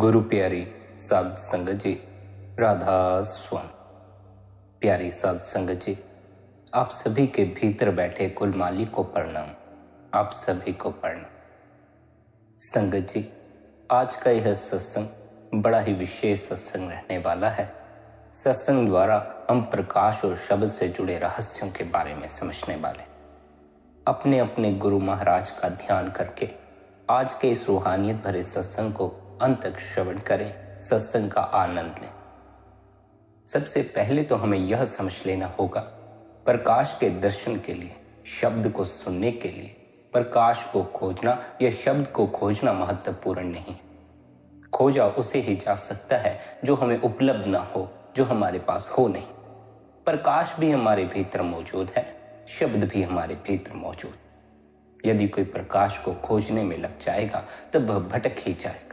गुरु प्यारी साध संगत जी, राधा स्वामी। प्यारी साध संगत जी, आप सभी के भीतर बैठे कुल मालिक को प्रणाम। आप सभी को प्रणाम। संगत जी, आज का यह सत्संग बड़ा ही विशेष सत्संग रहने वाला है। सत्संग द्वारा हम प्रकाश और शब्द से जुड़े रहस्यों के बारे में समझने वाले। अपने अपने गुरु महाराज का ध्यान करके आज के इस रूहानियत भरे सत्संग को अंत तक श्रवण करें, सत्संग का आनंद लें। सबसे पहले तो हमें यह समझ लेना होगा, प्रकाश के दर्शन के लिए, शब्द को सुनने के लिए प्रकाश को खोजना या शब्द को खोजना महत्वपूर्ण नहीं। खोजा उसे ही जा सकता है जो हमें उपलब्ध ना हो, जो हमारे पास हो नहीं। प्रकाश भी हमारे भीतर मौजूद है, शब्द भी हमारे भीतर मौजूद। यदि कोई प्रकाश को खोजने में लग जाएगा तब वह भटक ही जाएगा।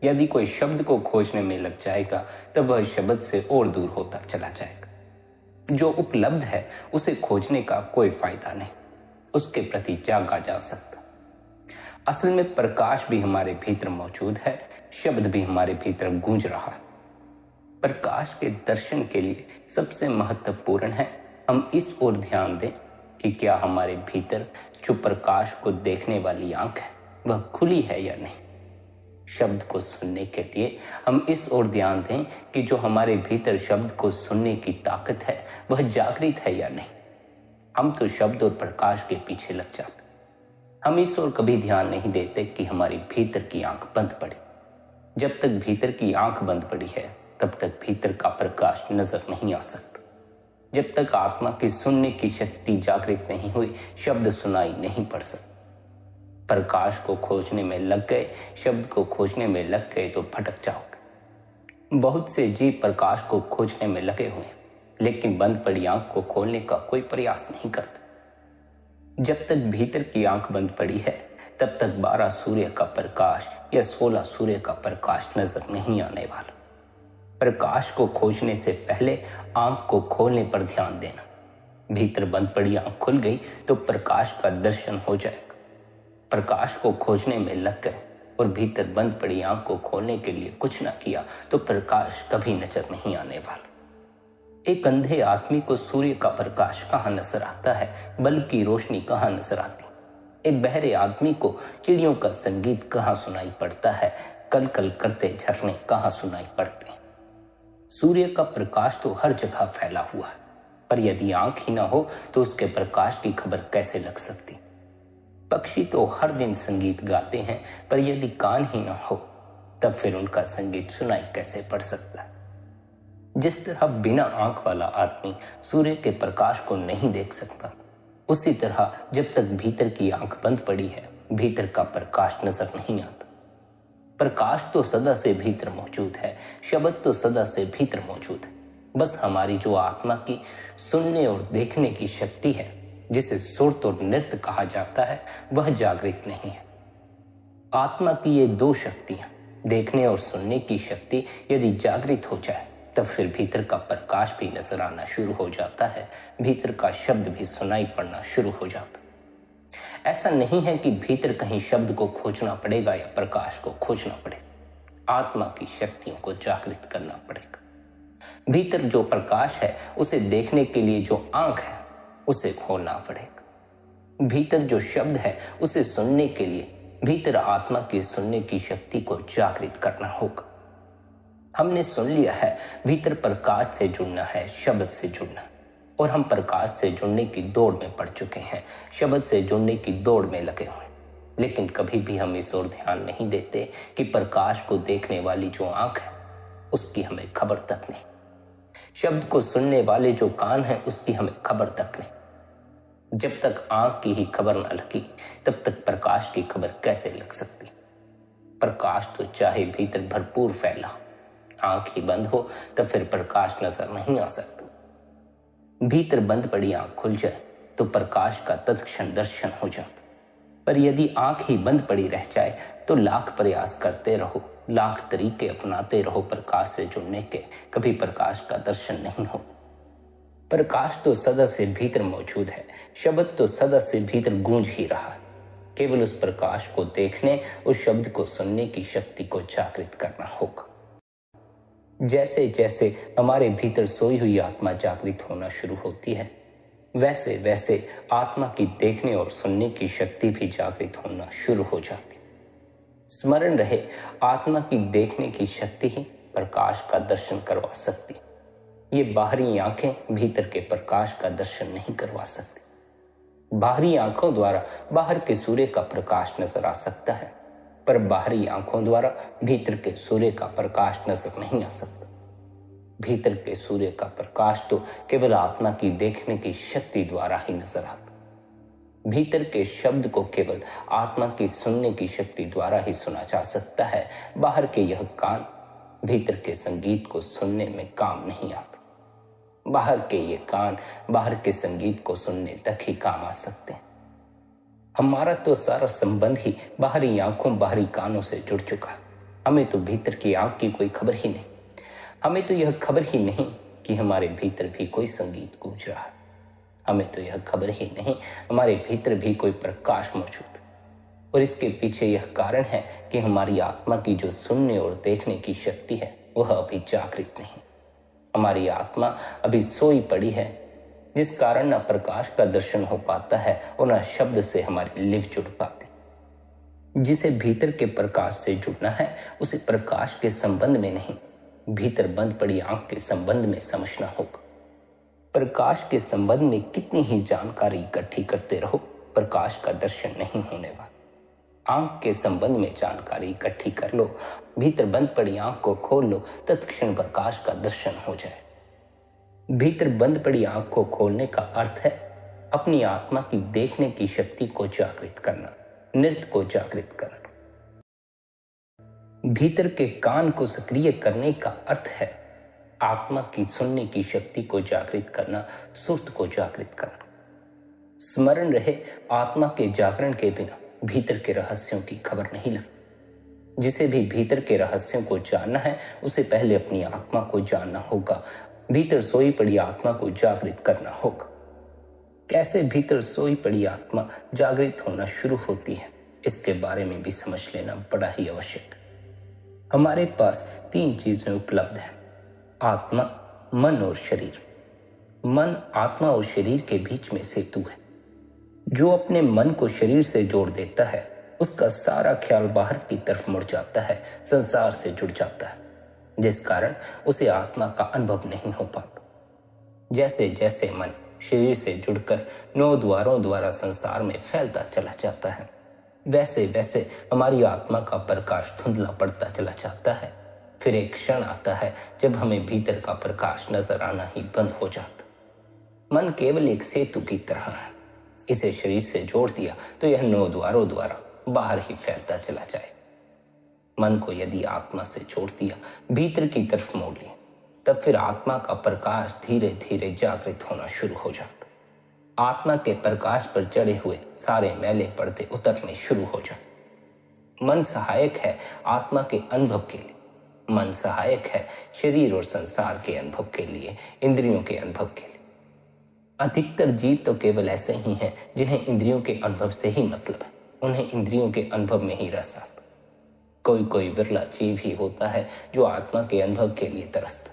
यदि कोई शब्द को खोजने में लग जाएगा तब वह शब्द से और दूर होता चला जाएगा। जो उपलब्ध है उसे खोजने का कोई फायदा नहीं, उसके प्रति जागा जा सकता। असल में प्रकाश भी हमारे भीतर मौजूद है, शब्द भी हमारे भीतर गूंज रहा है। प्रकाश के दर्शन के लिए सबसे महत्वपूर्ण है हम इस ओर ध्यान दें कि क्या हमारे भीतर जो प्रकाश को देखने वाली आंख है वह खुली है या नहीं। शब्द को सुनने के लिए हम इस ओर ध्यान दें कि जो हमारे भीतर शब्द को सुनने की ताकत है वह जागृत है या नहीं। हम तो शब्द और प्रकाश के पीछे लग जाते। हम इस ओर कभी ध्यान नहीं देते कि हमारी भीतर की आंख बंद पड़ी। जब तक भीतर की आंख बंद पड़ी है तब तक भीतर का प्रकाश नजर नहीं आ सकता। जब तक आत्मा की सुनने की शक्ति जागृत नहीं हुई, शब्द सुनाई नहीं पड़ सकता। प्रकाश को खोजने में लग गए, शब्द को खोजने में लग गए तो भटक जाओगे। बहुत से जीव प्रकाश को खोजने में लगे हुए हैं, लेकिन बंद पड़ी आंख को खोलने का कोई प्रयास नहीं करते। जब तक भीतर की आंख बंद पड़ी है तब तक 12 सूर्य का प्रकाश या 16 सूर्य का प्रकाश नजर नहीं आने वाला। प्रकाश को खोजने से पहले आंख को खोलने पर ध्यान देना। भीतर बंद पड़ी आंख खुल गई तो प्रकाश का दर्शन हो जाएगा। प्रकाश को खोजने में लग गए और भीतर बंद पड़ी आंख को खोलने के लिए कुछ न किया तो प्रकाश कभी नजर नहीं आने वाला। एक अंधे आदमी को सूर्य का प्रकाश कहाँ नजर आता है, बल्ब की रोशनी कहाँ नजर आती। एक बहरे आदमी को चिड़ियों का संगीत कहाँ सुनाई पड़ता है, कल कल करते झरने कहाँ सुनाई पड़ते हैं। सूर्य का प्रकाश तो हर जगह फैला हुआ है, पर यदि आंख ही ना हो तो उसके प्रकाश की खबर कैसे लग सकती। पक्षी तो हर दिन संगीत गाते हैं, पर यदि कान ही ना हो तब फिर उनका संगीत सुनाई कैसे पड़ सकता है। जिस तरह बिना आंख वाला आदमी सूर्य के प्रकाश को नहीं देख सकता, उसी तरह जब तक भीतर की आंख बंद पड़ी है भीतर का प्रकाश नजर नहीं आता। प्रकाश तो सदा से भीतर मौजूद है, शब्द तो सदा से भीतर मौजूद है। बस हमारी जो आत्मा की सुनने और देखने की शक्ति है, जिसे सुरत और नृत्य कहा जाता है, वह जागृत नहीं है। आत्मा की ये दो शक्तियां, देखने और सुनने की शक्ति यदि जागृत हो जाए तब फिर भीतर का प्रकाश भी नजर आना शुरू हो जाता है, भीतर का शब्द भी सुनाई पड़ना शुरू हो जाता। ऐसा नहीं है कि भीतर कहीं शब्द को खोजना पड़ेगा या प्रकाश को खोजना पड़ेगा। आत्मा की शक्तियों को जागृत करना पड़ेगा। भीतर जो प्रकाश है उसे देखने के लिए जो आंख है उसे खोलना पड़ेगा। भीतर जो शब्द है उसे सुनने के लिए भीतर आत्मा की सुनने की शक्ति को जागृत करना होगा। हमने सुन लिया है भीतर प्रकाश से जुड़ना है, शब्द से जुड़ना, और हम प्रकाश से जुड़ने की दौड़ में पड़ चुके हैं, शब्द से जुड़ने की दौड़ में लगे हुए। लेकिन कभी भी हम इस ओर ध्यान नहीं देते कि प्रकाश को देखने वाली जो आंख है उसकी हमें खबर तक नहीं, शब्द को सुनने वाले जो कान हैं उसकी हमें खबर तक नहीं। जब तक आंख की ही खबर न लगी तब तक प्रकाश की खबर कैसे लग सकती। प्रकाश तो चाहे भीतर भरपूर फैला, आंख ही बंद हो तब फिर प्रकाश नजर नहीं आ सकता। भीतर बंद पड़ी आंख खुल जाए तो प्रकाश का तत्क्षण दर्शन हो जाता। पर यदि आंख ही बंद पड़ी रह जाए तो लाख प्रयास करते रहो, लाख तरीके अपनाते रहो प्रकाश से जुड़ने के, कभी प्रकाश का दर्शन नहीं हो। प्रकाश तो सदा से भीतर मौजूद है, शब्द तो सदा से भीतर गूंज ही रहा है। केवल उस प्रकाश को देखने, उस शब्द को सुनने की शक्ति को जागृत करना होगा। जैसे जैसे हमारे भीतर सोई हुई आत्मा जागृत होना शुरू होती है, वैसे वैसे आत्मा की देखने और सुनने की शक्ति भी जागृत होना शुरू हो जाती। स्मरण रहे, आत्मा की देखने की शक्ति ही प्रकाश का दर्शन करवा सकती। ये बाहरी आंखें भीतर के प्रकाश का दर्शन नहीं करवा सकती। बाहरी आंखों द्वारा बाहर के सूर्य का प्रकाश नजर आ सकता है, पर बाहरी आंखों द्वारा भीतर के सूर्य का प्रकाश नजर नहीं आ सकता। भीतर के सूर्य का प्रकाश तो केवल आत्मा की देखने की शक्ति द्वारा ही नजर आता। भीतर के शब्द को केवल आत्मा की सुनने की शक्ति द्वारा ही सुना जा सकता है। बाहर के यह कान भीतर के संगीत को सुनने में काम नहीं आता। बाहर के ये कान बाहर के संगीत को सुनने तक ही काम आ सकते हैं। हमारा तो सारा संबंध ही बाहरी आंखों, बाहरी कानों से जुड़ चुका। हमें तो भीतर की आंख की कोई खबर ही नहीं। हमें तो यह खबर ही नहीं कि हमारे भीतर भी कोई संगीत गूंज रहा है। हमें तो यह खबर ही नहीं हमारे भीतर भी कोई प्रकाश मौजूद। और इसके पीछे यह कारण है कि हमारी आत्मा की जो सुनने और देखने की शक्ति है, वह अभी जागृत नहीं। हमारी आत्मा अभी सोई पड़ी है, जिस कारण न प्रकाश का दर्शन हो पाता है और न शब्द से हमारे लिव जुड़ पाते। जिसे भीतर के प्रकाश से जुड़ना है, उसे प्रकाश के संबंध में नहीं, भीतर बंद पड़ी आंख के संबंध में समझना होगा। प्रकाश के संबंध में कितनी ही जानकारी इकट्ठी करते रहो, प्रकाश का दर्शन नहीं होने वाला। आंख के संबंध में जानकारी इकट्ठी कर लो, भीतर बंद पड़ी आंख को खोल लो, तत्क्षण प्रकाश का दर्शन हो जाए। भीतर बंद पड़ी आंख को खोलने का अर्थ है अपनी आत्मा की देखने की शक्ति को जागृत करना, नृत्य को जागृत करना। भीतर के कान को सक्रिय करने का अर्थ है आत्मा की सुनने की शक्ति को जागृत करना, सुर्त को जागृत करना। स्मरण रहे, आत्मा के जागरण के बिना भीतर के रहस्यों की खबर नहीं लगती। जिसे भी भीतर के रहस्यों को जानना है, उसे पहले अपनी आत्मा को जानना होगा। भीतर सोई पड़ी आत्मा को जागृत करना होगा। कैसे भीतर सोई पड़ी आत्मा जागृत होना शुरू होती है, इसके बारे में भी समझ लेना बड़ा ही आवश्यक है। हमारे पास 3 चीजें उपलब्ध हैं, आत्मा, मन और शरीर। मन आत्मा और शरीर के बीच में सेतु है। जो अपने मन को शरीर से जोड़ देता है, उसका सारा ख्याल बाहर की तरफ मुड़ जाता है, संसार से जुड़ जाता है, जिस कारण उसे आत्मा का अनुभव नहीं हो पाता। जैसे जैसे मन शरीर से जुड़कर 9 द्वारों द्वारा संसार में फैलता चला जाता है, वैसे वैसे हमारी आत्मा का प्रकाश धुंधला पड़ता चला जाता है। फिर एक क्षण आता है जब हमें भीतर का प्रकाश नजर आना ही बंद हो जाता। मन केवल एक सेतु की तरह है। इसे शरीर से जोड़ दिया तो यह 9 द्वारों द्वारा बाहर ही फैलता चला जाए। मन को यदि आत्मा से जोड़ दिया, भीतर की तरफ मोड़ लिया, तब फिर आत्मा का प्रकाश धीरे धीरे जागृत होना शुरू हो जाता। आत्मा के प्रकाश पर चढ़े हुए सारे मैले पर्दे उतरने शुरू हो जाते। मन सहायक है आत्मा के अनुभव के लिए। मन सहायक है शरीर और संसार के अनुभव के लिए, इंद्रियों के अनुभव के लिए। अधिकतर जीव तो केवल ऐसे ही हैं जिन्हें इंद्रियों के अनुभव से ही मतलब है। उन्हें इंद्रियों के अनुभव में ही रस आता। कोई कोई विरला जीव ही होता है जो आत्मा के अनुभव के लिए तरसता।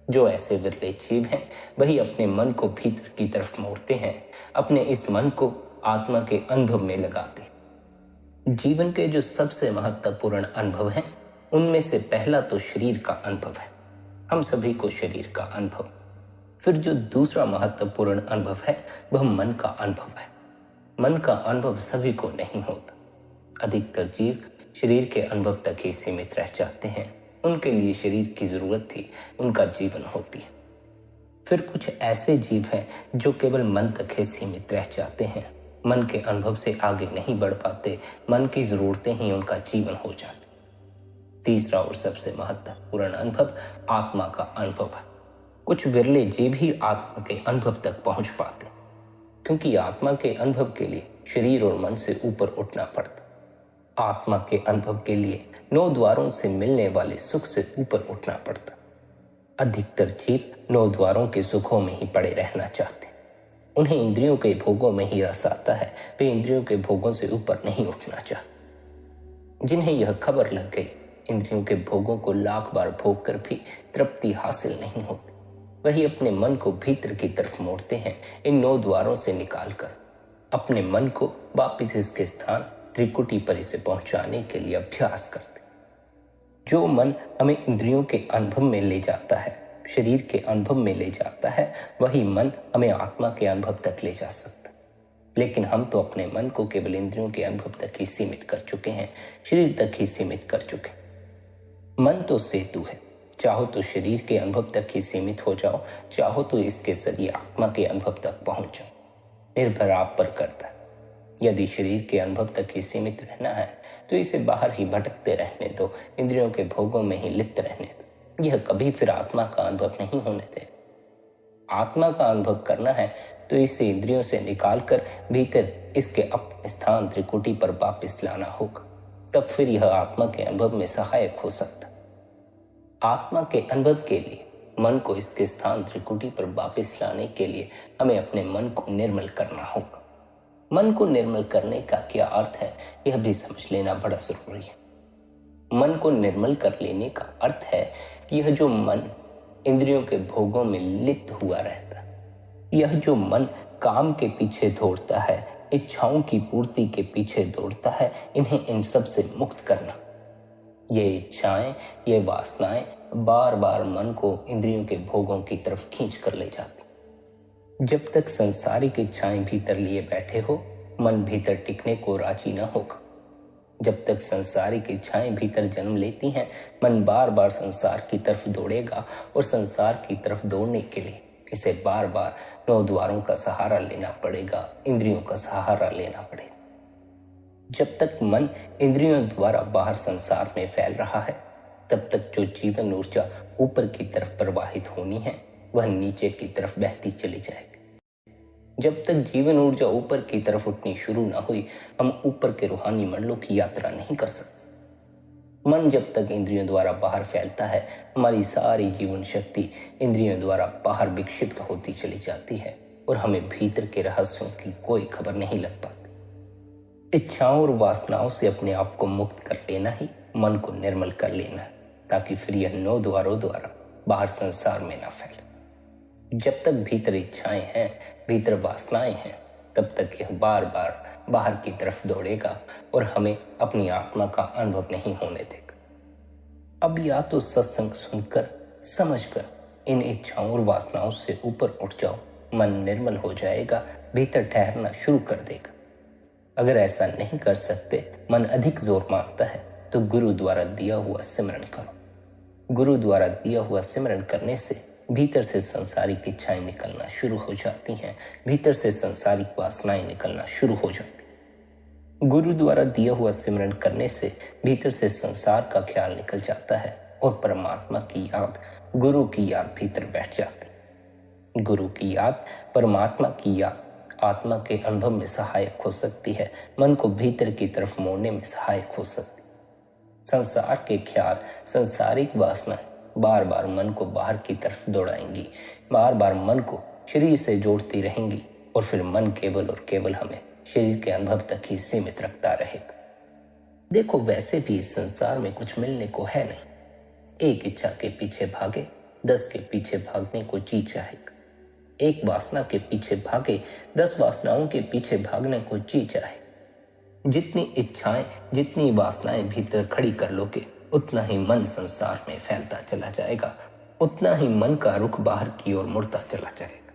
जो ऐसे विरले जीव हैं, वही अपने मन को भीतर की तरफ मोड़ते हैं, अपने इस मन को आत्मा के अनुभव में लगाते हैं। जीवन के जो सबसे महत्वपूर्ण अनुभव हैं, उनमें से पहला तो शरीर का अनुभव है। हम सभी को शरीर का अनुभव। फिर जो दूसरा महत्वपूर्ण अनुभव है, वह मन का अनुभव है। मन का अनुभव सभी को नहीं होता। अधिकतर जीव शरीर के अनुभव तक ही सीमित रह जाते हैं। उनके लिए शरीर की जरूरत ही उनका जीवन होती है। फिर कुछ ऐसे जीव हैं जो केवल मन तक ही सीमित रह जाते हैं, मन के अनुभव से आगे नहीं बढ़ पाते, मन की जरूरतें ही उनका जीवन हो जाती। तीसरा और सबसे महत्वपूर्ण अनुभव आत्मा का अनुभव है। कुछ विरले जीव ही आत्मा के अनुभव तक पहुंच पाते, क्योंकि आत्मा के अनुभव के लिए शरीर और मन से ऊपर उठना पड़ता। आत्मा के अनुभव के लिए 9 द्वारों से मिलने वाले सुख से ऊपर उठना पड़ता। अधिकतर जीव 9 द्वारों के सुखों में ही पड़े रहना चाहते। उन्हें इंद्रियों के भोगों में ही रस आता है, वे इंद्रियों के भोगों से ऊपर नहीं उठना चाहते। जिन्हें यह खबर लग गई इंद्रियों के भोगों को लाख बार भोग कर भी तृप्ति हासिल नहीं होती, वही अपने मन को भीतर की तरफ मोड़ते हैं, इन 9 द्वारों से निकालकर अपने मन को वापिस इसके स्थान त्रिकुटी पर इसे पहुंचाने के लिए अभ्यास करते। जो मन हमें इंद्रियों के अनुभव में ले जाता है, शरीर के अनुभव में ले जाता है, वही मन हमें आत्मा के अनुभव तक ले जा सकता है। लेकिन हम तो अपने मन को केवल इंद्रियों के अनुभव तक ही सीमित कर चुके हैं, शरीर तक ही सीमित कर चुके हैं। मन तो सेतु है, चाहो तो शरीर के अनुभव तक ही सीमित हो जाओ, चाहो तो इसके जरिए आत्मा के अनुभव तक पहुंच जाओ, निर्भर आप पर करता है। यदि शरीर के अनुभव तक ही सीमित रहना है तो इसे बाहर ही भटकते रहने दो, इंद्रियों के भोगों में ही लिप्त रहने दो। यह कभी फिर आत्मा का अनुभव नहीं होने दे। आत्मा का अनुभव करना है तो इसे इंद्रियों से निकालकर भीतर इसके अपने स्थान त्रिकुटी पर वापिस लाना होगा, तब फिर यह आत्मा के अनुभव में सहायक हो सकता। आत्मा के अनुभव के लिए मन को इसके स्थान त्रिकुटी पर वापिस लाने के लिए हमें अपने मन को निर्मल करना होगा। मन को निर्मल करने का क्या अर्थ है, यह भी समझ लेना बड़ा जरूरी है। मन को निर्मल कर लेने का अर्थ है कि यह जो मन इंद्रियों के भोगों में लिप्त हुआ रहता है, यह जो मन काम के पीछे दौड़ता है, इच्छाओं की पूर्ति के पीछे दौड़ता है, इन्हें इन सब से मुक्त करना। ये इच्छाएं, ये वासनाएं बार बार मन को इंद्रियों के भोगों की तरफ खींच कर ले जाती। जब तक संसारिक इच्छाएं भीतर लिए बैठे हो, मन भीतर टिकने को राजी न होगा। जब तक संसारिक इच्छाएं भीतर जन्म लेती हैं, मन बार बार संसार की तरफ दौड़ेगा और संसार की तरफ दौड़ने के लिए इसे बार बार 9 द्वारों का सहारा लेना पड़ेगा, इंद्रियों का सहारा लेना पड़ेगा। जब तक मन इंद्रियों द्वारा बाहर संसार में फैल रहा है, तब तक जो जीवन ऊर्जा ऊपर की तरफ प्रवाहित होनी है वह नीचे की तरफ बहती चली जाएगी। जब तक जीवन ऊर्जा ऊपर की तरफ उठनी शुरू ना हुई, हम ऊपर के रूहानी मंडलों की यात्रा नहीं कर सकते। मन जब तक इंद्रियों द्वारा बाहर फैलता है, हमारी सारी जीवन शक्ति इंद्रियों द्वारा बाहर विक्षिप्त होती चली जाती है और हमें भीतर के रहस्यों की कोई खबर नहीं लग पाती। इच्छाओं और वासनाओं से अपने आप को मुक्त कर लेना ही मन को निर्मल कर लेना है, ताकि फिर यह 9 द्वारों द्वारा बाहर संसार में ना फैले। जब तक भीतर इच्छाएं हैं, भीतर वासनाएं हैं, तब तक यह बार बार बाहर की तरफ दौड़ेगा और हमें अपनी आत्मा का अनुभव नहीं होने देगा। अब या तो सत्संग सुनकर, समझकर इन इच्छाओं और वासनाओं से ऊपर उठ जाओ, मन निर्मल हो जाएगा, भीतर ठहरना शुरू कर देगा। अगर ऐसा नहीं कर सकते, मन अधिक जोर मांगता है, तो गुरु द्वारा दिया हुआ सिमरन करो। गुरु द्वारा दिया हुआ सिमरन करने से भीतर से संसारिक इच्छाएं निकलना शुरू हो जाती हैं, भीतर से संसारिक वासनाएं निकलना शुरू हो जाती। गुरु द्वारा दिया हुआ सिमरन करने से भीतर से संसार का ख्याल निकल जाता है और परमात्मा की याद, गुरु की याद भीतर बैठ जाती। गुरु की याद, परमात्मा की याद आत्मा के अनुभव में सहायक हो सकती है, मन को भीतर की तरफ मोड़ने में सहायक हो सकती। संसार के ख्याल, संसारिक वासनाएं बार बार मन को बाहर की तरफ दौड़ाएंगी, बार बार मन को शरीर से जोड़ती रहेंगी और फिर मन केवल और केवल हमें शरीर के अनुभव तक ही सीमित रखता रहेगा। देखो, वैसे भी इस संसार में कुछ मिलने को है नहीं। एक इच्छा के पीछे भागे, 10 के पीछे भागने को जी चाहेगा। एक वासना के पीछे भागे, 10 वासनाओं के पीछे भागने को जी चाहे। जितनी इच्छाएं, जितनी वासनाएं भीतर खड़ी कर लोगे, उतना ही मन संसार में फैलता चला जाएगा, उतना ही मन का रुख बाहर की ओर मुड़ता चला जाएगा।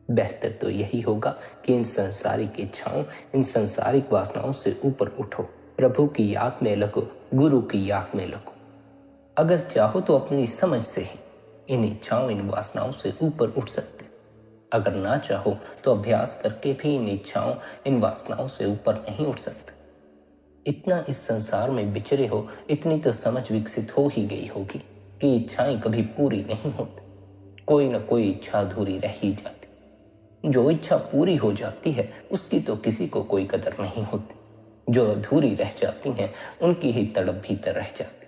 बेहतर तो यही होगा कि इन संसारिक इच्छाओं, इन संसारिक वासनाओं से ऊपर उठो, प्रभु की याद में लगो, गुरु की याद में लगो। अगर चाहो तो अपनी समझ से ही इन इच्छाओं, इन वासनाओं से ऊपर उठ सकते। अगर ना चाहो तो अभ्यास करके भी इन इच्छाओं, इन वासनाओं से ऊपर नहीं उठ सकते। इतना इस संसार में बिचरे हो, इतनी तो समझ विकसित हो ही गई होगी कि इच्छाएं कभी पूरी नहीं होती, कोई न कोई इच्छा अधूरी रह ही जाती। जो इच्छा पूरी हो जाती है उसकी तो किसी को कोई कदर नहीं होती, जो अधूरी रह जाती हैं उनकी ही तड़प भीतर रह जाती।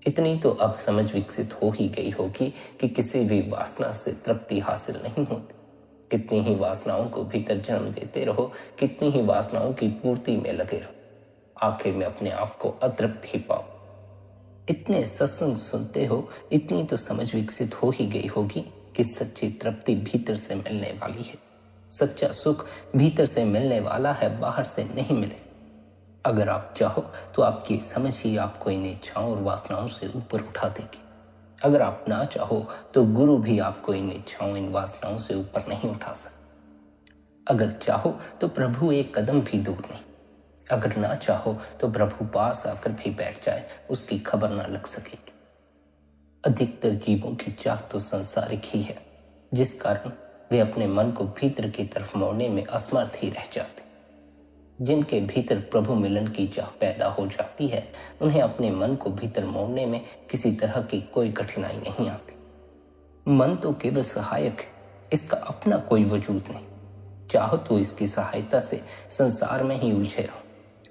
इतनी तो अब समझ विकसित हो ही गई होगी कि किसी भी वासना से तृप्ति हासिल नहीं होती। कितनी ही वासनाओं को भीतर जन्म देते रहो, कितनी ही वासनाओं की पूर्ति में लगे रहो, आखिर में अपने आप को अतृप्त ही पाओ। इतने सत्संग सुनते हो, इतनी तो समझ विकसित हो ही गई होगी कि सच्ची तृप्ति भीतर से मिलने वाली है। सच्चा सुख भीतर से मिलने वाला है, बाहर से नहीं मिले। अगर आप चाहो तो आपकी समझ ही आपको इन इच्छाओं और वासनाओं से ऊपर उठा देगी। अगर आप ना चाहो तो गुरु भी आपको इन इच्छाओं, इन वासनाओं से ऊपर नहीं उठा सकता। अगर चाहो तो प्रभु एक कदम भी दूर नहीं। अगर ना चाहो तो प्रभु पास आकर भी बैठ जाए, उसकी खबर ना लग सकेगी। अधिकतर जीवों की चाह तो सांसारिक ही है, जिस कारण वे अपने मन को भीतर की तरफ मोड़ने में असमर्थ ही रह जाते। जिनके भीतर प्रभु मिलन की चाह पैदा हो जाती है, उन्हें अपने मन को भीतर मोड़ने में किसी तरह की कोई कठिनाई नहीं आती। मन तो केवल सहायक है, इसका अपना कोई वजूद नहीं। चाहो तो इसकी सहायता से संसार में ही उलझे रहो,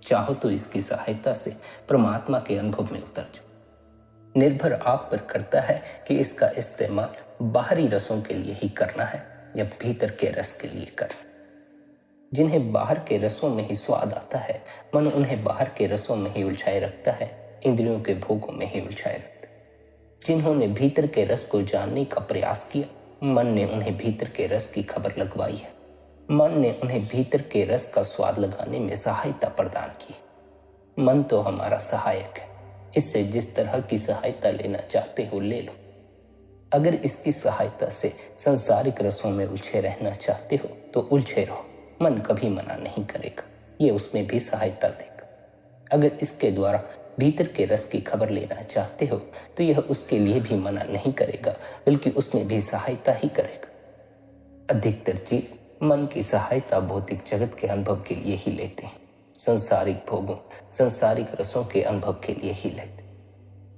चाहो तो इसकी सहायता से परमात्मा के अनुभव में उतर जाओ। निर्भर आप पर करता है कि इसका इस्तेमाल बाहरी रसों के लिए ही करना है या भीतर के रस के लिए करना। जिन्हें बाहर के रसों में ही स्वाद आता है, मन उन्हें बाहर के रसों में ही उलझाए रखता है, इंद्रियों के भोगों में ही उलझाए रखता है। जिन्होंने भीतर के रस को जानने का प्रयास किया, मन ने उन्हें भीतर के रस की खबर लगवाई है। मन ने उन्हें भीतर के रस का स्वाद लगाने में सहायता प्रदान की। मन तो हमारा सहायक है, इससे जिस तरह की सहायता लेना चाहते हो ले लो। अगर इसकी सहायता से संसारिक रसों में उलझे रहना चाहते हो तो उलझे रहो, मन कभी मना नहीं करेगा, ये उसमें भी सहायता देगा। अगर इसके द्वारा भीतर के रस की खबर लेना चाहते हो तो यह उसके लिए भी मना नहीं करेगा, बल्कि उसमें भी सहायता ही करेगा। अधिकतर जीव मन की सहायता भौतिक जगत के अनुभव के लिए ही लेते हैं, संसारिक भोगों, संसारिक रसों के अनुभव के लिए ही लेते।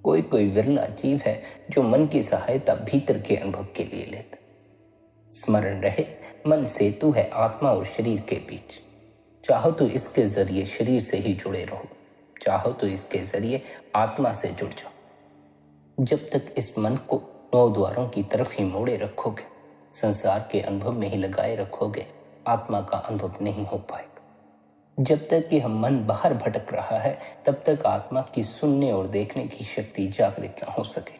कोई कोई विरला जीव है जो मन की सहायता भीतर के अनुभव के लिए लेता। स्मरण रहे, मन सेतु है आत्मा और शरीर के बीच। चाहो तो इसके जरिए शरीर से ही जुड़े रहो, चाहो तो इसके जरिए आत्मा से जुड़ जाओ। जब तक इस मन को 9 द्वारों की तरफ ही मोड़े रखोगे, संसार के अनुभव में ही लगाए रखोगे, आत्मा का अनुभव नहीं हो पाएगा। जब तक यह मन बाहर भटक रहा है, तब तक आत्मा की सुनने और देखने की शक्ति जागृत न हो सके।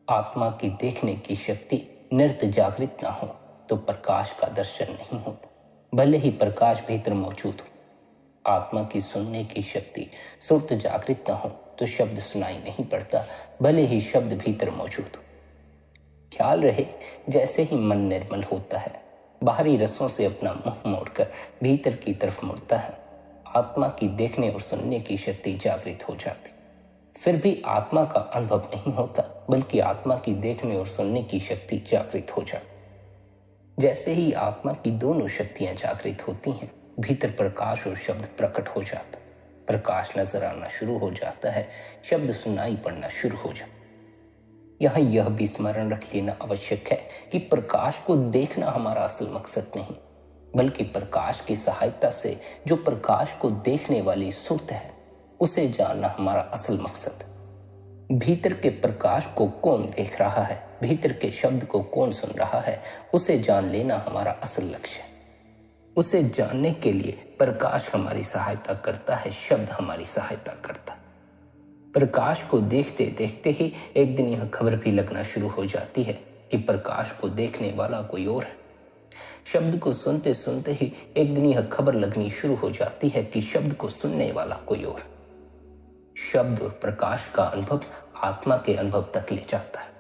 आत्मा की देखने की शक्ति निरत जागृत न हो तो प्रकाश का दर्शन नहीं होता, भले ही प्रकाश भीतर मौजूद हो। आत्मा की सुनने की शक्ति सुरत जागृत न हो तो शब्द सुनाई नहीं पड़ता, भले ही शब्द भीतर मौजूद हो। ख्याल रहे, जैसे ही मन निर्मल होता है, बाहरी रसों से अपना मुंह मोड़कर भीतर की तरफ मुड़ता है, आत्मा की देखने और सुनने की शक्ति जागृत हो जाती। फिर भी आत्मा का अनुभव नहीं होता, बल्कि आत्मा की देखने और सुनने की शक्ति जागृत हो जाती। जैसे ही आत्मा की दोनों शक्तियां जागृत होती हैं, भीतर प्रकाश और शब्द प्रकट हो जाता। प्रकाश नजर आना शुरू हो जाता है, शब्द सुनाई पड़ना शुरू हो जाता। यहाँ यह भी स्मरण रख लेना आवश्यक है कि प्रकाश को देखना हमारा असल मकसद नहीं, बल्कि प्रकाश की सहायता से जो प्रकाश को देखने वाली सुरत है, उसे जानना हमारा असल मकसद है। भीतर के प्रकाश को कौन देख रहा है, भीतर के शब्द को कौन सुन रहा है, उसे जान लेना हमारा असल लक्ष्य है। उसे जानने के लिए प्रकाश हमारी सहायता करता है, शब्द हमारी सहायता करता है। प्रकाश को देखते देखते ही एक दिन यह खबर भी लगना शुरू हो जाती है कि प्रकाश को देखने वाला कोई और है। शब्द को सुनते सुनते ही एक दिन यह खबर लगनी शुरू हो जाती है कि शब्द को सुनने वाला कोई और है। शब्द और प्रकाश का अनुभव आत्मा के अनुभव तक ले जाता है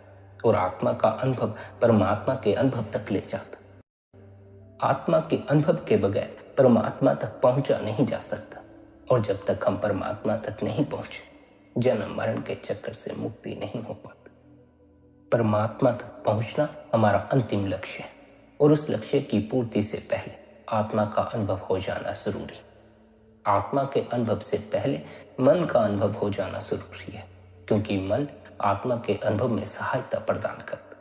और आत्मा का अनुभव परमात्मा के अनुभव तक ले जाता है। आत्मा के अनुभव के बगैर परमात्मा तक पहुंचा नहीं जा सकता, और जब तक हम परमात्मा तक नहीं पहुंचे, जन्म मरण के चक्कर से मुक्ति नहीं हो पाती। परमात्मा तक पहुंचना हमारा अंतिम लक्ष्य है, और उस लक्ष्य की पूर्ति से पहले आत्मा का अनुभव हो जाना जरूरी। आत्मा के अनुभव से पहले मन का अनुभव हो जाना जरूरी है, क्योंकि मन आत्मा के अनुभव में सहायता प्रदान करता।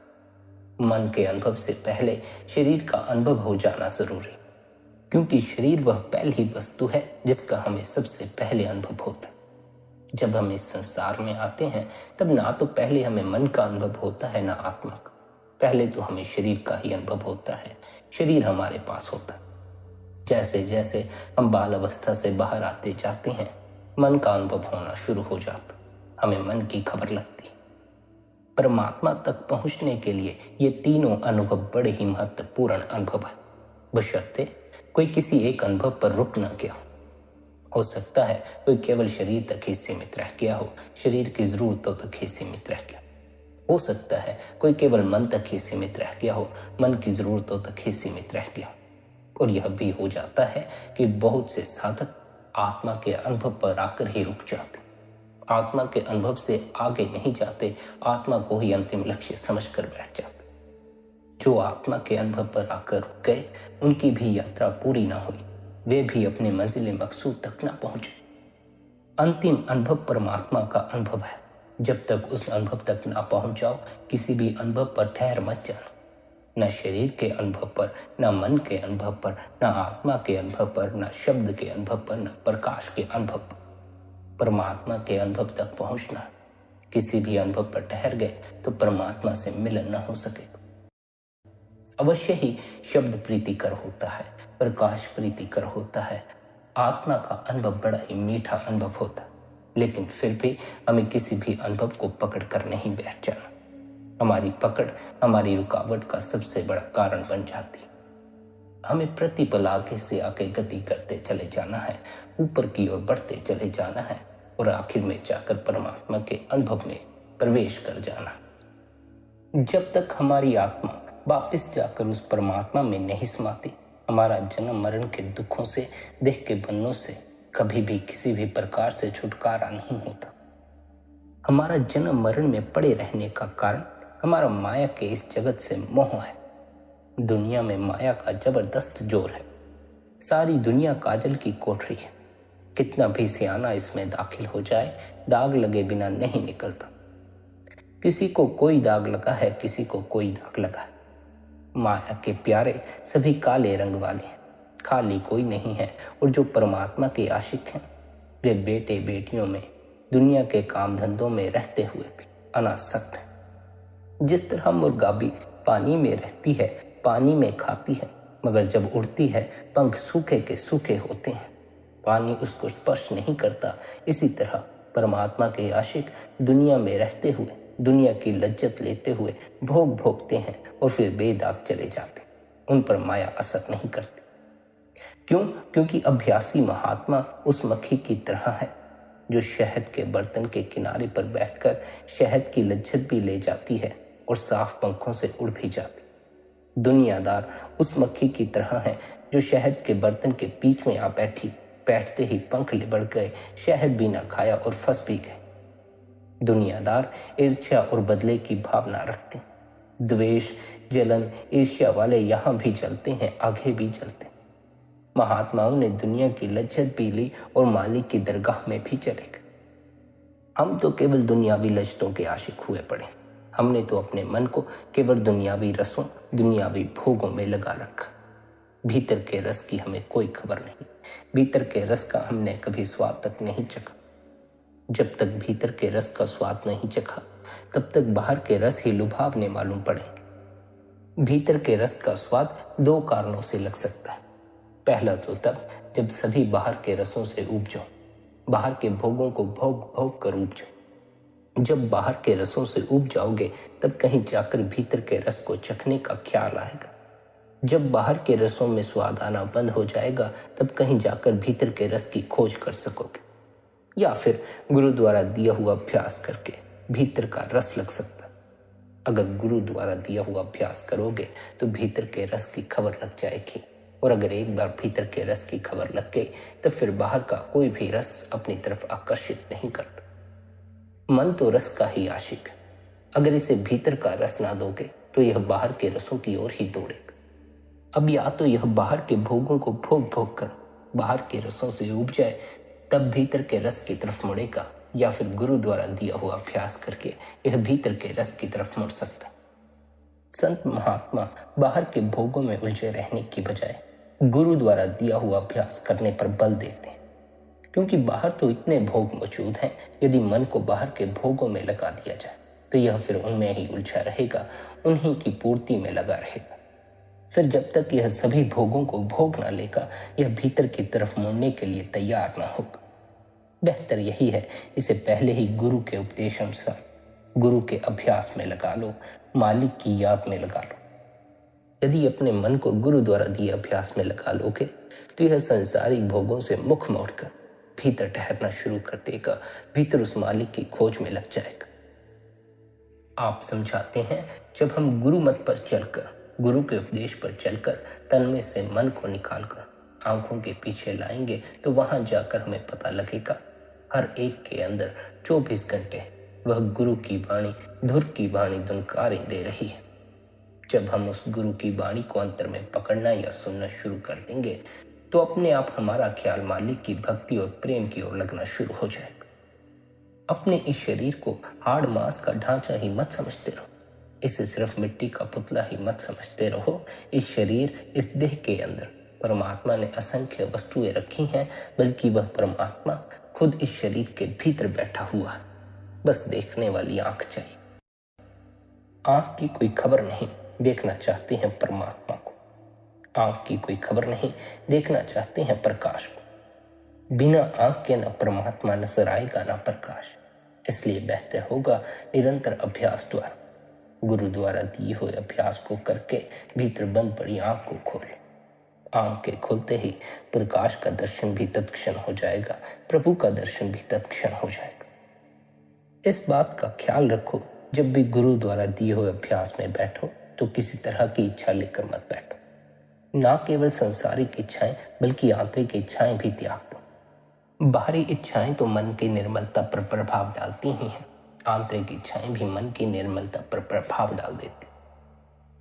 मन के अनुभव से पहले शरीर का अनुभव हो जाना जरूरी, क्योंकि शरीर वह पहली वस्तु है जिसका हमें सबसे पहले अनुभव होता है। जब हम इस संसार में आते हैं, तब ना तो पहले हमें मन का अनुभव होता है, ना आत्मा का। पहले तो हमें शरीर का ही अनुभव होता है, शरीर हमारे पास होता है। जैसे जैसे हम बाल अवस्था से बाहर आते जाते हैं, मन का अनुभव होना शुरू हो जाता, हमें मन की खबर लगती। परमात्मा तक पहुंचने के लिए ये तीनों अनुभव बड़े ही महत्वपूर्ण अनुभव है, बशर्ते कोई किसी एक अनुभव पर रुक न गया हो सकता है कोई केवल शरीर तक ही सीमित रह गया हो, शरीर की जरूरतों तक ही सीमित रह गया हो सकता है कोई केवल मन तक ही सीमित रह गया हो, मन की जरूरतों तक ही सीमित रह गया हो। और यह भी हो जाता है कि बहुत से साधक आत्मा के अनुभव पर आकर ही रुक जाते, आत्मा के अनुभव से आगे नहीं जाते, आत्मा को ही अंतिम लक्ष्य समझकर बैठ जाते। जो आत्मा के अनुभव पर आकर रुक गए, उनकी भी यात्रा पूरी ना हुई, वे भी अपने मंजिल मकसूद तक ना पहुंचे। अंतिम अनुभव परमात्मा का अनुभव है। जब तक उस अनुभव तक ना पहुंच जाओ, किसी भी अनुभव पर ठहर मत जाना, न शरीर के अनुभव पर, न मन के अनुभव पर, न आत्मा के अनुभव पर, न शब्द के अनुभव पर, न प्रकाश के अनुभव पर। परमात्मा के अनुभव तक पहुंचना। किसी भी अनुभव पर ठहर गए तो परमात्मा से मिलन न हो सकेगा। अवश्य ही शब्द प्रीतिकर होता है, प्रकाश प्रीतिकर होता है, आत्मा का अनुभव बड़ा ही मीठा अनुभव होता है, लेकिन फिर भी हमें किसी भी अनुभव को पकड़ कर नहीं बैठ जाना। हमारी पकड़ हमारी रुकावट का सबसे बड़ा कारण बन जाती है। हमें प्रतिपल आगे से आगे गति करते चले जाना है, ऊपर की ओर बढ़ते चले जाना है और आखिर में जाकर परमात्मा के अनुभव में प्रवेश कर जाना। जब तक हमारी आत्मा वापस जाकर उस परमात्मा में नहीं समाती, हमारा जन्म मरण के दुखों से, देह के बंधनों से कभी भी किसी भी प्रकार से छुटकारा नहीं होता। हमारा जन्म मरण में पड़े रहने का कारण हमारा माया के इस जगत से मोह है। दुनिया में माया का जबरदस्त जोर है। सारी दुनिया काजल की कोठरी है। कितना भी सियाना इसमें दाखिल हो जाए, दाग लगे बिना नहीं निकलता। किसी को कोई दाग लगा है, किसी को कोई दाग लगा है। माया के प्यारे सभी काले रंग वाले हैं, खाली कोई नहीं है। और जो परमात्मा के आशिक हैं, वे बेटे बेटियों में, दुनिया के काम धंधों में रहते हुए भी अनासक्त हैं। जिस तरह मुर्गा भी पानी में रहती है, पानी में खाती है, मगर जब उड़ती है पंख सूखे के सूखे होते हैं, पानी उसको स्पर्श नहीं करता। इसी तरह परमात्मा के आशिक दुनिया में रहते हुए, दुनिया की लज्जत लेते हुए भोग भोगते हैं और फिर बेदाग चले जाते। उन पर माया असर नहीं करती। क्यों? क्योंकि अभ्यासी महात्मा उस मक्खी की तरह है जो शहद के बर्तन के किनारे पर बैठकर शहद की लज्जत भी ले जाती है और साफ पंखों से उड़ भी जाती। दुनियादार उस मक्खी की तरह है जो शहद के बर्तन के बीच में आ बैठी, बैठते ही पंख लिबड़ गए, शहद भी ना खाया और फंस भी गए। दुनियादार ईर्ष्या और बदले की भावना रखते हैं। द्वेष, जलन, ईर्ष्या वाले यहाँ भी जलते हैं, आगे भी जलते हैं। महात्माओं ने दुनिया की लज्जत भी ली और मालिक की दरगाह में भी चले गए। हम तो केवल दुनियावी लज्जतों के आशिक हुए पड़े। हमने तो अपने मन को केवल दुनियावी रसों, दुनियावी भोगों में लगा रखा। भीतर के रस की हमें कोई खबर नहीं। भीतर के रस का हमने कभी स्वाद तक नहीं चखा। जब तक भीतर के रस का स्वाद नहीं चखा, तब तक बाहर के रस ही लुभावने मालूम पड़ेंगे। भीतर के रस का स्वाद दो कारणों से लग सकता है। पहला तो तब जब सभी बाहर के रसों से ऊब जाओ, बाहर के भोगों को भोग भोग कर ऊब जाओ। जब बाहर के रसों से ऊब जाओगे, तब कहीं जाकर भीतर के रस को चखने का ख्याल आएगा। जब बाहर के रसों में स्वाद आना बंद हो जाएगा, तब कहीं जाकर भीतर के रस की खोज कर सकोगे, या फिर गुरु द्वारा दिया हुआ अभ्यास करके भीतर का रस लग सकता। अगर गुरु द्वारा दिया हुआ अभ्यास करोगे तो भीतर के रस की खबर लग जाएगी, और अगर एक बार भीतर के रस की खबर लग गई तो फिर बाहर का कोई भी रस अपनी तरफ आकर्षित नहीं करता। मन तो रस का ही आशिक है। अगर इसे भीतर का रस ना दोगे तो यह बाहर के रसों की ओर ही दौड़ेगा। अब या तो यह बाहर के भोगों को भोग भोग कर बाहर के रसों से ऊब जाए, तब भीतर के रस की तरफ मुड़ेगा, या फिर गुरु द्वारा दिया हुआ अभ्यास करके यह भीतर के रस की तरफ मुड़ सकता। संत महात्मा बाहर के भोगों में उलझे रहने की बजाय गुरु द्वारा दिया हुआ अभ्यास करने पर बल देते हैं, क्योंकि बाहर तो इतने भोग मौजूद हैं। यदि मन को बाहर के भोगों में लगा दिया जाए तो यह फिर उनमें ही उलझा रहेगा, उन्हीं की पूर्ति में लगा रहेगा। फिर जब तक यह सभी भोगों को भोग न लेगा, यह भीतर की तरफ मुड़ने के लिए तैयार न होगा। बेहतर यही है, इसे पहले ही गुरु के उपदेश अनुसार गुरु के अभ्यास में लगा लो, मालिक की याद में लगा लो। यदि अपने मन को गुरु द्वारा दिए अभ्यास में लगा लोगे तो यह संसारिक भोगों से मुख मोड़कर भीतर ठहरना शुरू कर देगा, भीतर उस मालिक की खोज में लग जाएगा। आप समझाते हैं, जब हम गुरु मत पर चलकर, गुरु के उपदेश पर चलकर तन में से मन को निकालकर आंखों के पीछे लाएंगे तो वहां जाकर हमें पता लगेगा हर एक के अंदर 24 घंटे वह गुरु की वाणी, धुर की वाणी दुनकारें दे रही है। जब हम उस गुरु की वाणी को अंतर में पकड़ना या सुनना शुरू कर देंगे तो अपने आप हमारा ख्याल मालिक की भक्ति और प्रेम की ओर लगना शुरू हो जाएगा। अपने इस शरीर को हाड़ मांस का ढांचा ही मत समझते रहो, इसे सिर्फ मिट्टी का पुतला ही मत समझते रहो। इस शरीर, इस देह के अंदर परमात्मा ने असंख्य वस्तुएं रखी हैं, बल्कि वह परमात्मा खुद इस शरीर के भीतर बैठा हुआ है। बस देखने वाली आंख चाहिए। आंख की कोई खबर नहीं, देखना चाहते हैं परमात्मा को। आंख की कोई खबर नहीं, देखना चाहते हैं प्रकाश को। बिना आंख के न परमात्मा नजर आएगा न प्रकाश। इसलिए बेहतर होगा निरंतर अभ्यास द्वारा, गुरु द्वारा दिए हुए अभ्यास को करके भीतर बंद पड़ी आंख को खोले। आंख के खुलते ही प्रकाश का दर्शन भी तत्क्षण हो जाएगा, प्रभु का दर्शन भी तत्क्षण हो जाएगा। इस बात का ख्याल रखो, जब भी गुरु द्वारा दिए हुए अभ्यास में बैठो तो किसी तरह की इच्छा लेकर मत बैठो। ना केवल संसारिक इच्छाएं बल्कि आंतरिक इच्छाएं भी त्याग दो। बाहरी इच्छाएं तो मन की निर्मलता पर प्रभाव डालती ही हैं, आंतरिक इच्छाएं भी मन की निर्मलता पर प्रभाव डाल देती।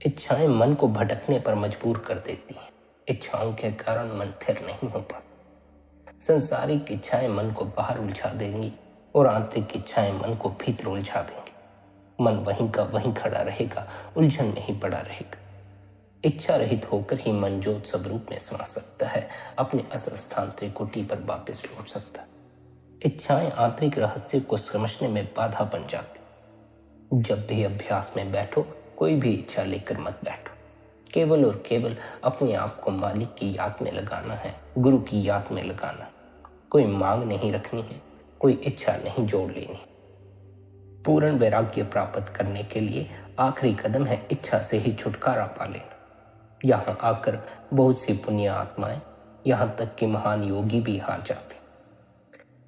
इच्छाएं मन को भटकने पर मजबूर कर देती हैं। इच्छाओं के कारण मन स्थिर नहीं हो पाता। संसारिक इच्छाएं मन को बाहर उलझा देंगी और आंतरिक इच्छाएं मन को भीतर उलझा देंगी। मन वहीं का वहीं खड़ा रहेगा, उलझन में ही पड़ा रहेगा। इच्छा रहित होकर ही मन ज्योत स्वरूप में समा सकता है, अपने असल स्थान त्रिकुटी पर वापस लौट सकता है। इच्छाएं आंतरिक रहस्य को समझने में बाधा बन जाती। जब भी अभ्यास में बैठो, कोई भी इच्छा लेकर मत बैठो। केवल और केवल अपने आप को मालिक की याद में लगाना है, गुरु की याद में लगाना है। कोई मांग नहीं रखनी है, कोई इच्छा नहीं जोड़ लेनी। पूर्ण वैराग्य प्राप्त करने के लिए आखिरी कदम है इच्छा से ही छुटकारा पा लेना। यहाँ आकर बहुत सी पुण्य आत्माएं, यहाँ तक कि महान योगी भी हार जाते।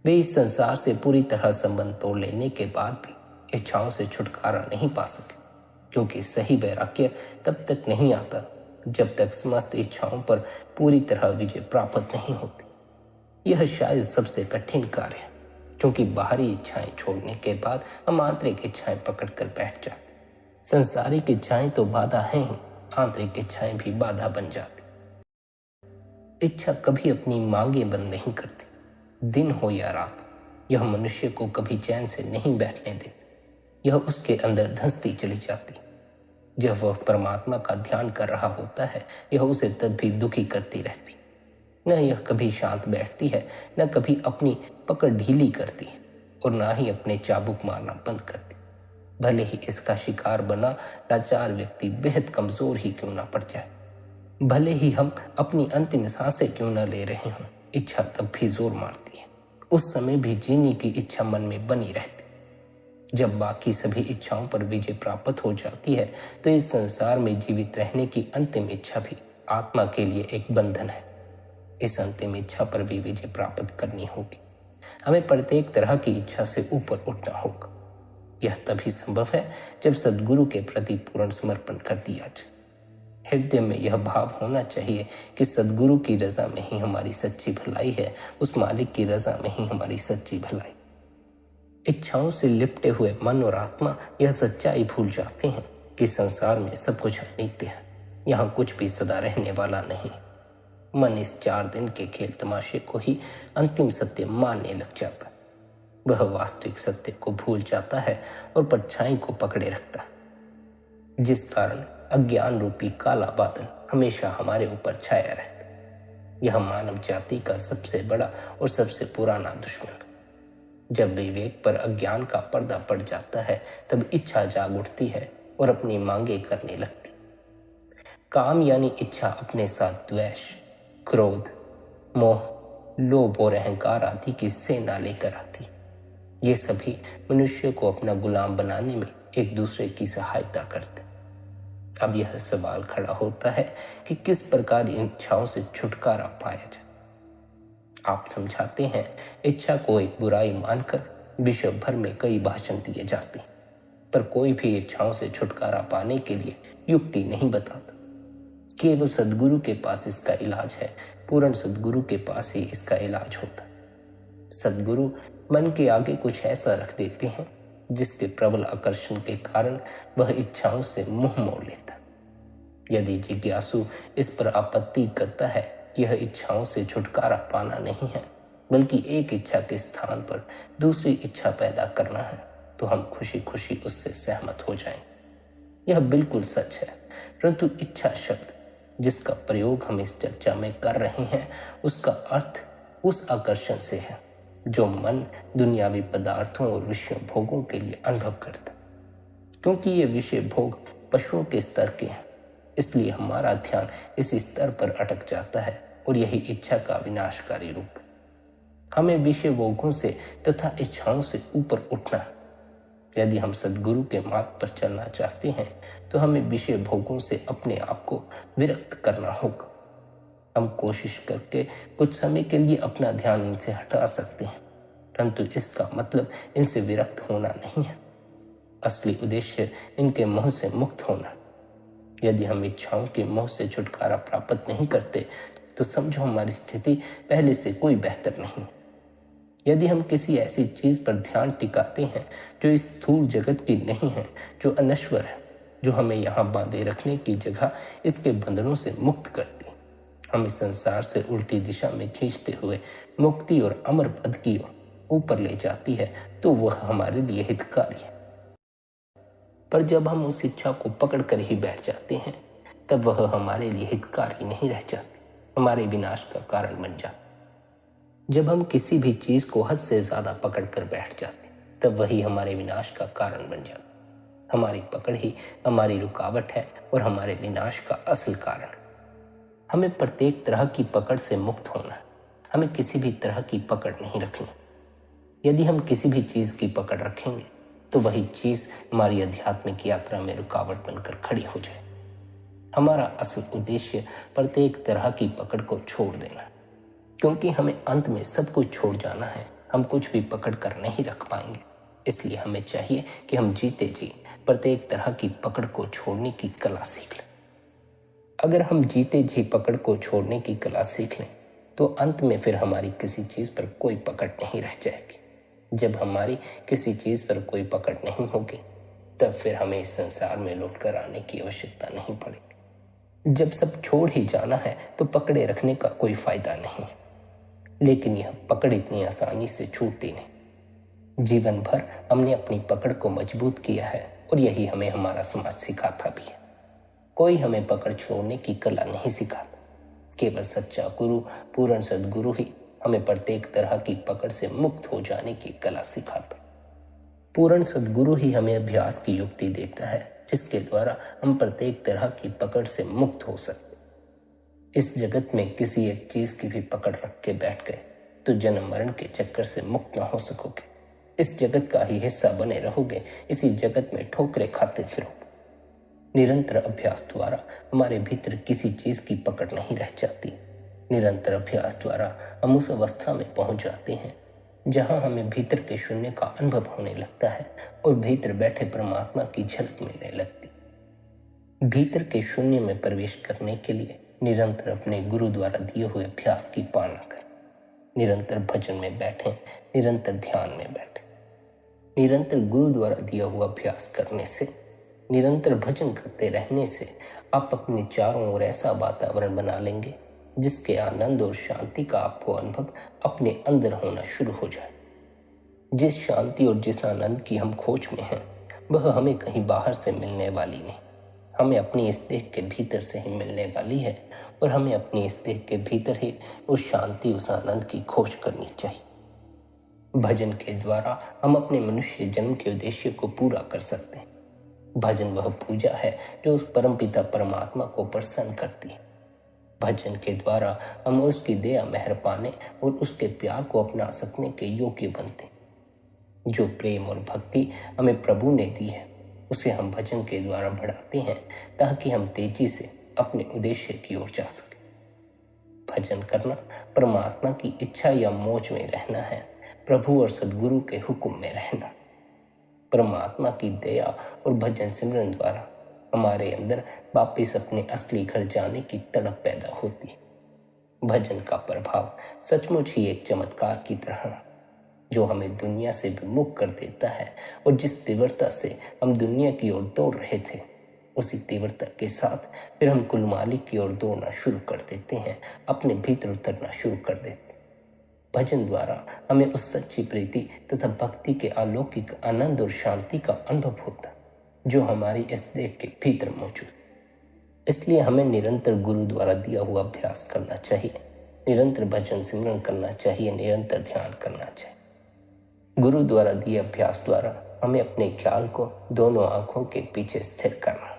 वे इस संसार से पूरी तरह संबंध तोड़ लेने के बाद भी इच्छाओं से छुटकारा नहीं पा सके, क्योंकि सही वैराग्य तब तक नहीं आता जब तक समस्त इच्छाओं पर पूरी तरह विजय प्राप्त नहीं होती। यह शायद सबसे कठिन कार्य है, क्योंकि बाहरी इच्छाएं छोड़ने के बाद हम आंतरिक इच्छाएं पकड़कर बैठ जाते। संसारिक इच्छाएं तो बाधा हैं ही, आंतरिक इच्छाएं भी बाधा बन जाती। इच्छा कभी अपनी मांगे बंद नहीं करती। दिन हो या रात, यह मनुष्य को कभी चैन से नहीं बैठने देती। यह उसके अंदर धंसती चली जाती। जब वह परमात्मा का ध्यान कर रहा होता है, यह उसे तब भी दुखी करती रहती। न यह कभी शांत बैठती है, न कभी अपनी पकड़ ढीली करती है, और न ही अपने चाबुक मारना बंद करती। भले ही इसका शिकार बना लाचार व्यक्ति बेहद कमजोर ही क्यों ना पड़ जाए, भले ही हम अपनी अंतिम सांसें क्यों न ले रहे हों, इच्छा तब भी जोर मारती है। उस समय भी जीने की इच्छा मन में बनी रहती। जब बाकी सभी इच्छाओं पर विजय प्राप्त हो जाती है तो इस संसार में जीवित रहने की अंतिम इच्छा भी आत्मा के लिए एक बंधन है। इस अंतिम इच्छा पर भी विजय प्राप्त करनी होगी। हमें प्रत्येक तरह की इच्छा से ऊपर उठना होगा। यह तभी संभव है जब सद्गुरु के प्रति पूर्ण समर्पण कर दिया जाए। हृदय में यह भाव होना चाहिए कि सद्गुरु की रजा में ही हमारी सच्ची भलाई है, उस मालिक की रजा में ही हमारी सच्ची भलाई। इच्छाओं से लिपटे हुए मन और आत्मा यह सच्चाई भूल जाते हैं कि संसार में सब कुछ अनित्य है, यहाँ कुछ भी सदा रहने वाला नहीं। मन इस 4 दिन के खेल तमाशे को ही अंतिम सत्य मानने लग जाता है। वह वास्तविक सत्य को भूल जाता है और परछाई को पकड़े रखता है, जिस कारण अज्ञान रूपी काला बादल हमेशा हमारे ऊपर छाया रहता है। यह मानव जाति का सबसे बड़ा और सबसे पुराना दुश्मन। जब विवेक पर अज्ञान का पर्दा पड़ जाता है तब इच्छा जाग उठती है और अपनी मांगे करने लगती। काम यानी इच्छा अपने साथ द्वेष, क्रोध, मोह, लोभ और अहंकार आदि की सेना लेकर आती। ये सभी मनुष्य को अपना गुलाम बनाने में एक दूसरे की सहायता करते। अब यह सवाल खड़ा होता है कि किस प्रकार इन इच्छाओं से छुटकारा पाया जाए। आप समझाते हैं, इच्छा को एक बुराई मानकर विश्व भर में कई भाषण दिए जाते हैं, पर कोई भी इच्छाओं से छुटकारा पाने के लिए युक्ति नहीं बताता। केवल सद्गुरु के पास इसका इलाज है, पूर्ण सद्गुरु के पास ही इसका इलाज होता है। सद्गुरु मन के आगे कुछ ऐसा रख देते हैं जिसके प्रबल आकर्षण के कारण वह इच्छाओं से मुंह मोड़ लेता। यदि जिज्ञासु इस पर आपत्ति करता है कि यह इच्छाओं से छुटकारा पाना नहीं है, बल्कि एक इच्छा के स्थान पर दूसरी इच्छा पैदा करना है, तो हम खुशी खुशी उससे सहमत हो जाएंगे। यह बिल्कुल सच है, परंतु इच्छा शब्द जिसका प्रयोग हम इस चर्चा में कर रहे हैं, उसका अर्थ उस आकर्षण से है जो मन दुनियावी पदार्थों और विषय भोगों के लिए अनुभव करता। क्योंकि ये विषय भोग पशुओं के स्तर के हैं, इसलिए हमारा ध्यान इस स्तर पर अटक जाता है और यही इच्छा का विनाशकारी रूप है। हमें विषय भोगों से तथा इच्छाओं से ऊपर उठना है। यदि हम सद्गुरु के मार्ग पर चलना चाहते हैं तो हमें विषय भोगों से अपने आप को विरक्त करना होगा। हम कोशिश करके कुछ समय के लिए अपना ध्यान इनसे हटा सकते हैं, परंतु इसका मतलब इनसे विरक्त होना नहीं है। असली उद्देश्य इनके मोह से मुक्त होना। यदि हम इच्छाओं के मोह से छुटकारा प्राप्त नहीं करते तो समझो हमारी स्थिति पहले से कोई बेहतर नहीं। यदि हम किसी ऐसी चीज पर ध्यान टिकाते हैं जो इस स्थूल जगत की नहीं है, जो अनश्वर है, जो हमें यहाँ बांधे रखने की जगह इसके बंधनों से मुक्त करती, हम इस संसार से उल्टी दिशा में खींचते हुए मुक्ति और अमर पद की ओर ऊपर ले जाती है, तो वह हमारे लिए हितकारी है। पर जब हम उस इच्छा को पकड़ कर ही बैठ जाते हैं, तब वह हमारे लिए हितकारी नहीं रह जाती, हमारे विनाश का कारण बन जाती। जब हम किसी भी चीज को हद से ज्यादा पकड़ कर बैठ जाते, तब वही हमारे विनाश का कारण बन जाती। हमारी पकड़ ही हमारी रुकावट है और हमारे विनाश का असल कारण। हमें प्रत्येक तरह की पकड़ से मुक्त होना है। हमें किसी भी तरह की पकड़ नहीं रखनी। यदि हम किसी भी चीज की पकड़ रखेंगे तो वही चीज हमारी आध्यात्मिक यात्रा में रुकावट बनकर खड़ी हो जाए। हमारा असल उद्देश्य प्रत्येक तरह की पकड़ को छोड़ देना, क्योंकि हमें अंत में सब कुछ छोड़ जाना है। हम कुछ भी पकड़ कर नहीं रख पाएंगे, इसलिए हमें चाहिए कि हम जीते जी प्रत्येक तरह की पकड़ को छोड़ने की कला सीख लें। अगर हम जीते जी पकड़ को छोड़ने की कला सीख लें तो अंत में फिर हमारी किसी चीज पर कोई पकड़ नहीं रह जाएगी। जब हमारी किसी चीज पर कोई पकड़ नहीं होगी, तब फिर हमें इस संसार में लौटकर आने की आवश्यकता नहीं पड़ेगी। जब सब छोड़ ही जाना है तो पकड़े रखने का कोई फायदा नहीं है। लेकिन यह पकड़ इतनी आसानी से छूटती नहीं। जीवन भर हमने अपनी पकड़ को मजबूत किया है और यही हमें हमारा समाज सिखाता भी है। कोई हमें पकड़ छोड़ने की कला नहीं सिखाता। केवल सच्चा गुरु, पूर्ण सद्गुरु ही हमें प्रत्येक तरह की पकड़ से मुक्त हो जाने की कला सिखाता। पूर्ण सद्गुरु ही हमें अभ्यास की युक्ति देता है, जिसके द्वारा हम प्रत्येक तरह की पकड़ से मुक्त हो सकते। इस जगत में किसी एक चीज की भी पकड़ रख के बैठ गए तो जन्म मरण के चक्कर से मुक्त न हो सकोगे। इस जगत का ही हिस्सा बने रहोगे, इसी जगत में ठोकरें खाते फिरोगे। निरंतर अभ्यास द्वारा हमारे भीतर किसी चीज की पकड़ नहीं रह जाती। निरंतर अभ्यास द्वारा हम उस अवस्था में पहुंच जाते हैं जहां हमें भीतर के शून्य का अनुभव होने लगता है और भीतर बैठे परमात्मा की झलक मिलने लगती। भीतर के शून्य में प्रवेश करने के लिए निरंतर अपने गुरु द्वारा दिए हुए अभ्यास की पालना करें। निरंतर भजन में बैठें, निरंतर ध्यान में बैठें। निरंतर गुरु द्वारा दिया हुआ अभ्यास करने से, निरंतर भजन करते रहने से आप अपने चारों ओर ऐसा वातावरण बना लेंगे जिसके आनंद और शांति का आपको अनुभव अपने अंदर होना शुरू हो जाए। जिस शांति और जिस आनंद की हम खोज में हैं, वह हमें कहीं बाहर से मिलने वाली नहीं, हमें अपनी इस देह के भीतर से ही मिलने वाली है और हमें अपनी इस देह के भीतर ही उस शांति, उस आनंद की खोज करनी चाहिए। भजन के द्वारा हम अपने मनुष्य जन्म के उद्देश्य को पूरा कर सकते हैं। भजन वह पूजा है जो उस परमपिता परमात्मा को प्रसन्न करती है। भजन के द्वारा हम उसकी दया मेहर पाने और उसके प्यार को अपना सकने के योग्य बनते हैं। जो प्रेम और भक्ति हमें प्रभु ने दी है उसे हम भजन के द्वारा बढ़ाते हैं ताकि हम तेजी से अपने उद्देश्य की ओर जा सके। भजन करना परमात्मा की इच्छा या मौज में रहना है, प्रभु और सद्गुरु के हुक्म में रहना। परमात्मा की दया और भजन सिमरन द्वारा हमारे अंदर वापिस अपने असली घर जाने की तड़प पैदा होती है। भजन का प्रभाव सचमुच ही एक चमत्कार की तरह जो हमें दुनिया से विमुख कर देता है और जिस तीव्रता से हम दुनिया की ओर दौड़ रहे थे उसी तीव्रता के साथ फिर हम कुल मालिक की ओर दौड़ना शुरू कर देते हैं, अपने भीतर उतरना शुरू कर देते हैं। भजन द्वारा हमें उस सच्ची प्रीति तथा भक्ति के अलौकिक आनंद और शांति का अनुभव होता जो हमारी इस देह के भीतर मौजूद। इसलिए हमें निरंतर गुरु द्वारा दिया हुआ अभ्यास करना चाहिए, निरंतर भजन सिमरन करना चाहिए, निरंतर ध्यान करना चाहिए। गुरु द्वारा दिए अभ्यास द्वारा हमें अपने ख्याल को दोनों आंखों के पीछे स्थिर करना।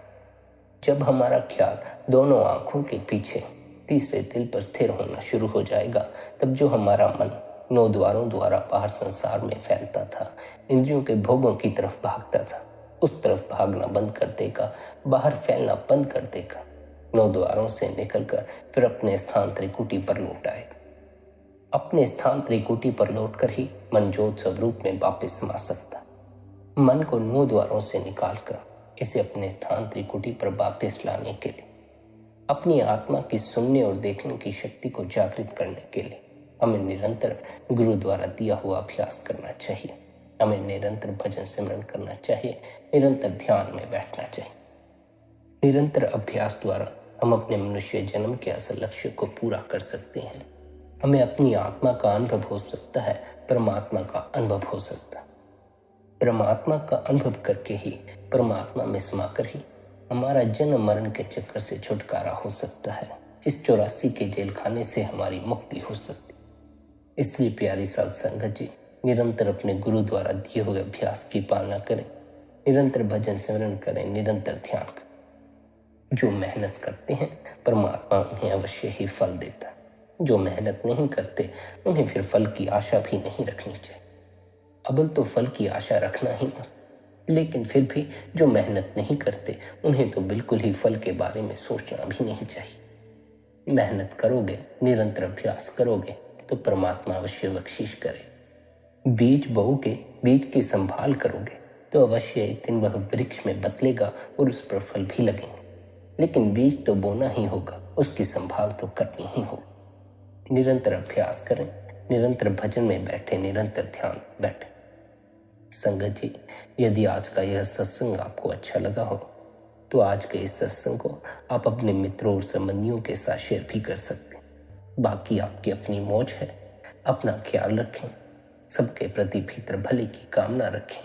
जब हमारा ख्याल दोनों आंखों के पीछे तीसरे दिल पर स्थिर होना शुरू हो जाएगा तब जो हमारा मन 9 द्वारों द्वारा बाहर संसार में फैलता था, इंद्रियों के भोगों की तरफ भागता था, उस तरफ भागना बंद कर देगा, बाहर फैलना बंद कर देगा। 9 द्वारों से निकलकर फिर अपने स्थान त्रिकुटी पर लौट आएगा। अपने स्थान त्रिकुटी पर लौटकर ही मन ज्योत स्वरूप में वापस समा सकता। मन को 9 द्वारों से निकालकर इसे अपने स्थान त्रिकुटी पर वापस लाने के लिए, अपनी आत्मा की सुनने और देखने की शक्ति को जागृत करने के लिए हमें निरंतर गुरु द्वारा दिया हुआ अभ्यास करना चाहिए। हमें निरंतर भजन सिमरन करना चाहिए, निरंतर ध्यान में बैठना चाहिए। निरंतर अभ्यास द्वारा हम अपने मनुष्य जन्म के असल लक्ष्य को पूरा कर सकते हैं। हमें अपनी आत्मा का अनुभव हो सकता है, परमात्मा का अनुभव हो सकता है। परमात्मा का अनुभव करके ही, परमात्मा में समाकर ही हमारा जन्म मरण के चक्कर से छुटकारा हो सकता है। इस 84 के जेल खाने से हमारी मुक्ति हो सकती। इसलिए प्यारी साध संगत जी, निरंतर अपने गुरु द्वारा दिए हुए अभ्यास की पालना करें, निरंतर भजन सिमरन करें, निरंतर ध्यान करें। जो मेहनत करते हैं परमात्मा उन्हें अवश्य ही फल देता है। जो मेहनत नहीं करते उन्हें फिर फल की आशा भी नहीं रखनी चाहिए। अबल तो फल की आशा रखना ही मत, लेकिन फिर भी जो मेहनत नहीं करते उन्हें तो बिल्कुल ही फल के बारे में सोचना भी नहीं चाहिए। मेहनत करोगे, निरंतर अभ्यास करोगे तो परमात्मा अवश्य बख्शिश करे। बीज बोओगे, बीज की संभाल करोगे तो अवश्य एक दिन वह वृक्ष में बदलेगा और उस पर फल भी लगेंगे। लेकिन बीज तो बोना ही होगा, उसकी संभाल तो करनी ही होगी। निरंतर अभ्यास करें, निरंतर भजन में बैठे, निरंतर ध्यान बैठे। संगत जी, यदि आज का यह सत्संग आपको अच्छा लगा हो तो आज के इस सत्संग को आप अपने मित्रों और संबंधियों के साथ शेयर भी कर सकते हैं। बाकी आपकी अपनी मौज है। अपना ख्याल रखें, सबके प्रति भीतर भले की कामना रखें।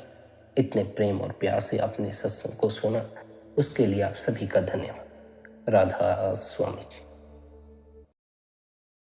इतने प्रेम और प्यार से आपने सत्संग को सुना, उसके लिए आप सभी का धन्यवाद। राधा स्वामी जी।